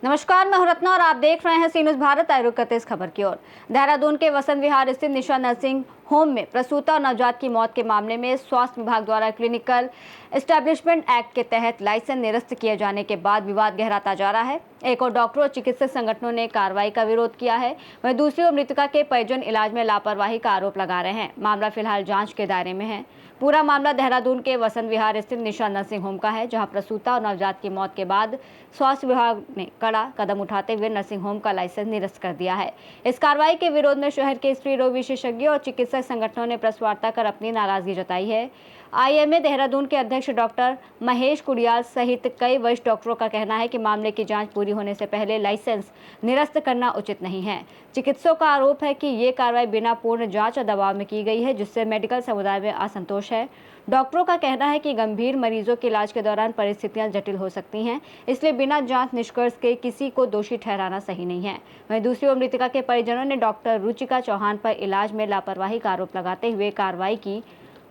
नमस्कार, मैं हूं रत्ना और आप देख रहे हैं सी न्यूज़ भारत। आए रुक करते इस खबर की ओर। देहरादून के वसंत विहार स्थित निशा नर्सिंग होम में प्रसूता और नवजात की मौत के मामले में स्वास्थ्य विभाग द्वारा क्लिनिकल एस्टैब्लिशमेंट एक्ट के तहत लाइसेंस निरस्त किए जाने के बाद विवाद गहराता जा रहा है। एक और डॉक्टरों और चिकित्सक संगठनों ने कार्रवाई का विरोध किया है, वहीं दूसरी ओर मृतका के परिजन इलाज में लापरवाही का आरोप लगा रहे हैं। मामला फिलहाल जांच के दायरे में है। पूरा मामला देहरादून के वसंत विहार स्थित निशा नर्सिंग होम का है, जहां प्रसूता और नवजात की मौत के बाद स्वास्थ्य विभाग ने कड़ा कदम उठाते हुए नर्सिंग होम का लाइसेंस निरस्त कर दिया है। इस कार्रवाई के विरोध में शहर के स्त्री रोग विशेषज्ञों और चिकित्सक संगठनों ने प्रेस वार्ता कर अपनी नाराजगी जताई है। आईएमए देहरादून के अध्यक्ष डॉक्टर महेश कुड़ियाल सहित कई वरिष्ठ डॉक्टरों का कहना है कि मामले की जांच पूरी होने से पहले लाइसेंस निरस्त करना उचित नहीं है। चिकित्सकों का आरोप है कि ये कार्रवाई बिना पूर्ण जांच और दबाव में की गई है, जिससे मेडिकल समुदाय में असंतोष है। डॉक्टरों का कहना है कि गंभीर मरीजों के इलाज के दौरान परिस्थितियां जटिल हो सकती हैं, इसलिए बिना जांच निष्कर्ष के किसी को दोषी ठहराना सही नहीं है। वहीं दूसरी ओर मृतका के परिजनों ने डॉक्टर रुचिका चौहान पर इलाज में लापरवाही का आरोप लगाते हुए कार्रवाई की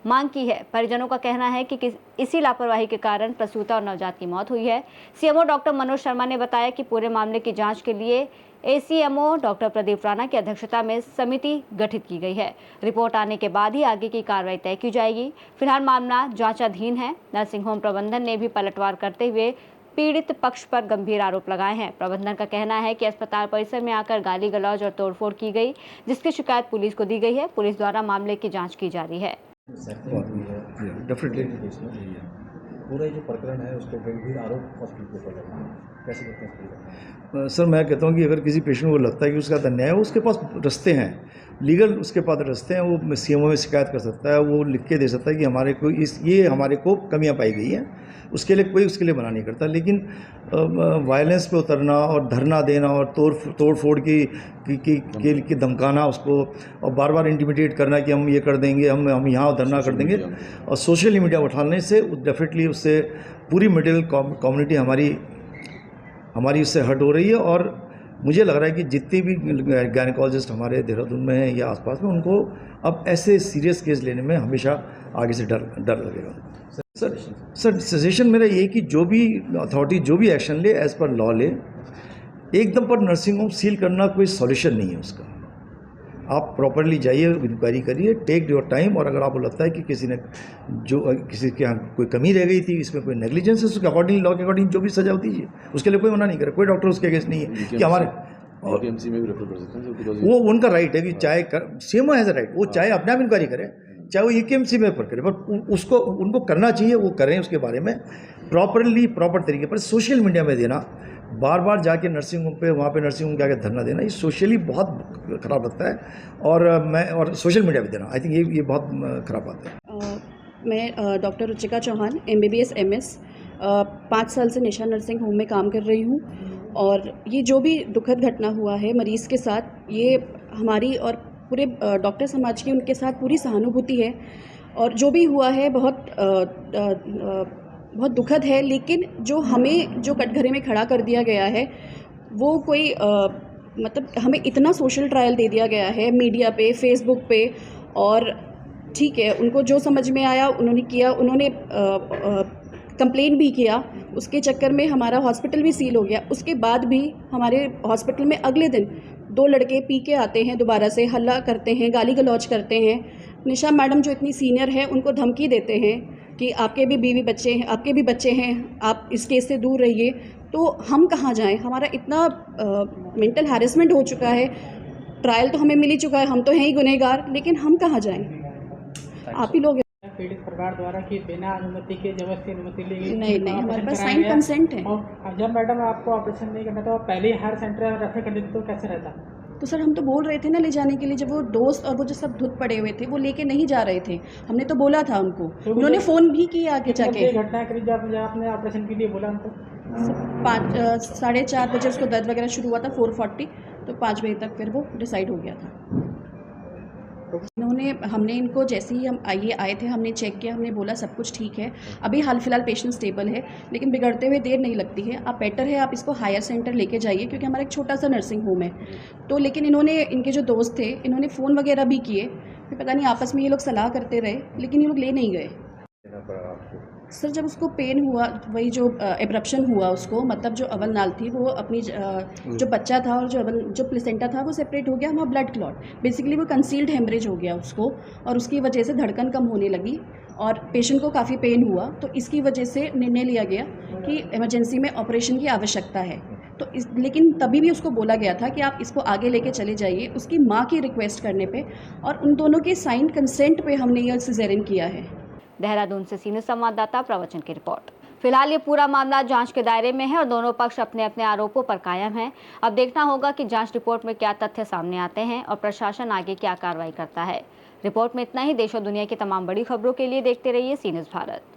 मांग की है। परिजनों का कहना है कि इसी लापरवाही के कारण प्रसूता और नवजात की मौत हुई है। सीएमओ डॉक्टर मनोज शर्मा ने बताया कि पूरे मामले की जांच के लिए एसीएमओ डॉक्टर प्रदीप राणा की अध्यक्षता में समिति गठित की गई है। रिपोर्ट आने के बाद ही आगे की कार्रवाई तय की जाएगी। फिलहाल मामला जांचाधीन है। नर्सिंग होम प्रबंधन ने भी पलटवार करते हुए पीड़ित पक्ष पर गंभीर आरोप लगाए हैं। प्रबंधन का कहना है कि अस्पताल परिसर में आकर गाली गलौज और तोड़फोड़ की गई, जिसकी शिकायत पुलिस को दी गई है। पुलिस द्वारा मामले की जाँच की जा रही है। डेफिनेटली पूरा जो प्रकरण है उसको गंभीर आरोप हॉस्पिटल के ऊपर लगा है। कैसे करते हैं सर? मैं कहता हूँ कि अगर किसी पेशेंट को लगता है कि उसका अन्याय है, उसके पास रास्ते हैं, लीगल उसके पास रास्ते हैं। वो सीएमओ में शिकायत कर सकता है, वो लिख के दे सकता है कि हमारे को ये हमारे को कमियां पाई गई हैं। उसके लिए कोई उसके लिए मना नहीं करता। लेकिन वायलेंस पे उतरना और धरना देना और तोड़ फोड़ की धमकाना उसको, और बार बार इंटिमिडेट करना कि हम ये कर देंगे, हम यहाँ धरना कर देंगे, और सोशल मीडिया उठाने से डेफिनेटली उससे पूरी मिडिल कम्युनिटी हमारी उससे हर्ट हो रही है। और मुझे लग रहा है कि जितने भी गायनेकोलॉजिस्ट हमारे देहरादून में हैं या आसपास में, उनको अब ऐसे सीरियस केस लेने में हमेशा आगे से डर लगेगा। सर सजेशन मेरा ये कि जो भी अथॉरिटी जो भी एक्शन ले एज पर लॉ ले। एकदम पर नर्सिंग होम सील करना कोई सॉल्यूशन नहीं है उसका। आप प्रॉपरली जाइए, इंक्वायरी करिए, टेक योर टाइम। और अगर आपको लगता है कि किसी के यहाँ कोई कमी रह गई थी, इसमें कोई नेग्लिजेंस है, उसके अकॉर्डिंग लॉ के अकॉर्डिंग जो भी सजा होती है उसके लिए कोई मना नहीं करे। कोई डॉक्टर उसके अगेंस्ट नहीं है कि हमारे APMC में भी रेफर कर सकते हैं। वो उनका राइट है कि चाहे सीएमओ हैज़ अ राइट, वो चाहे अपने आप इंक्वायरी करे, चाहे वो APMC में रेफर करे, पर उनको करना चाहिए, वो करें उसके बारे में प्रॉपर तरीके पर। सोशल मीडिया में देना, बार बार जाके नर्सिंग होम पे, वहाँ पे नर्सिंग होम के आगे धरना देना, ये सोशली बहुत ख़राब लगता है। और सोशल मीडिया पे देना, आई थिंक ये बहुत ख़राब बात है। मैं doctor Ruchika Chauhan MBBS MS 5 साल से निशा नर्सिंग होम में काम कर रही हूँ। और ये जो भी दुखद घटना हुआ है मरीज़ के साथ, ये हमारी और पूरे डॉक्टर समाज की उनके साथ पूरी सहानुभूति है। और जो भी हुआ है बहुत दुखद है। लेकिन जो कटघरे में खड़ा कर दिया गया है, वो कोई मतलब हमें इतना सोशल ट्रायल दे दिया गया है मीडिया पे, फेसबुक पे। और ठीक है, उनको जो समझ में आया उन्होंने किया। उन्होंने कंप्लेंट भी किया, उसके चक्कर में हमारा हॉस्पिटल भी सील हो गया। उसके बाद भी हमारे हॉस्पिटल में अगले दिन 2 लड़के पी के आते हैं, दोबारा से हल्ला करते हैं, गाली गलौज करते हैं। निशा मैडम जो इतनी सीनियर है, उनको धमकी देते हैं कि आपके भी बीवी बच्चे हैं, आपके भी बच्चे हैं, आप इस केस से दूर रहिए। तो हम कहाँ जाएं? हमारा इतना मेंटल हैरेसमेंट हो चुका है। ट्रायल तो हमें मिल ही चुका है, हम तो हैं ही गुनहगार, लेकिन हम कहाँ जाएं? आप ही लोग। पीड़ित परिवार द्वारा कि बिना अनुमति के जबरदस्ती अनुमति ली गई। नहीं, हमारे पास साइन कंसेंट है। और जब मैडम आपको ऑपरेशन नहीं करना था, तो पहले ही हायर सेंटर में रेफर कर देते तो कैसे रहता? तो सर हम तो बोल रहे थे ना ले जाने के लिए। जब वो दोस्त और वो जो सब धुत पड़े हुए थे, वो लेके नहीं जा रहे थे। हमने तो बोला था उनको, उन्होंने फ़ोन भी किया आगे जाके। घटना करीब जब आपने ऑपरेशन के लिए बोला उनको 4:30 बजे उसको दर्द वगैरह शुरू हुआ था, 4:40, तो 5 बजे तक फिर वो डिसाइड हो गया था। इन्होंने हमने इनको जैसे ही हम आए थे, हमने चेक किया, हमने बोला सब कुछ ठीक है, अभी हाल फिलहाल पेशेंट स्टेबल है, लेकिन बिगड़ते हुए देर नहीं लगती है, आप बेटर है आप इसको हायर सेंटर लेके जाइए, क्योंकि हमारा एक छोटा सा नर्सिंग होम है। तो लेकिन इन्होंने, इनके जो दोस्त थे, इन्होंने फ़ोन वगैरह भी किए, फिर पता नहीं आपस में ये लोग सलाह करते रहे, लेकिन ये लोग ले नहीं गए। सर जब उसको पेन हुआ, वही जो एब्रप्शन हुआ उसको, मतलब जो अवल नाल थी वो अपनी जो बच्चा था और जो प्लेसेंटा था वो सेपरेट हो गया, वहाँ ब्लड क्लॉट, बेसिकली वो कंसील्ड हेमरेज हो गया उसको, और उसकी वजह से धड़कन कम होने लगी और पेशेंट को काफ़ी पेन हुआ। तो इसकी वजह से निर्णय लिया गया कि इमरजेंसी में ऑपरेशन की आवश्यकता है। तो लेकिन तभी भी उसको बोला गया था कि आप इसको आगे लेके चले जाइए, उसकी माँ की रिक्वेस्ट करने पे, और उन दोनों के साइन कंसेंट पे हमने यह सिजेरियन किया है। देहरादून से सीनियर संवाददाता प्रवचन की रिपोर्ट। फिलहाल ये पूरा मामला जांच के दायरे में है और दोनों पक्ष अपने अपने आरोपों पर कायम हैं। अब देखना होगा कि जांच रिपोर्ट में क्या तथ्य सामने आते हैं और प्रशासन आगे क्या कार्रवाई करता है। रिपोर्ट में इतना ही। देश और दुनिया की तमाम बड़ी खबरों के लिए देखते रहिए सी न्यूज़ भारत।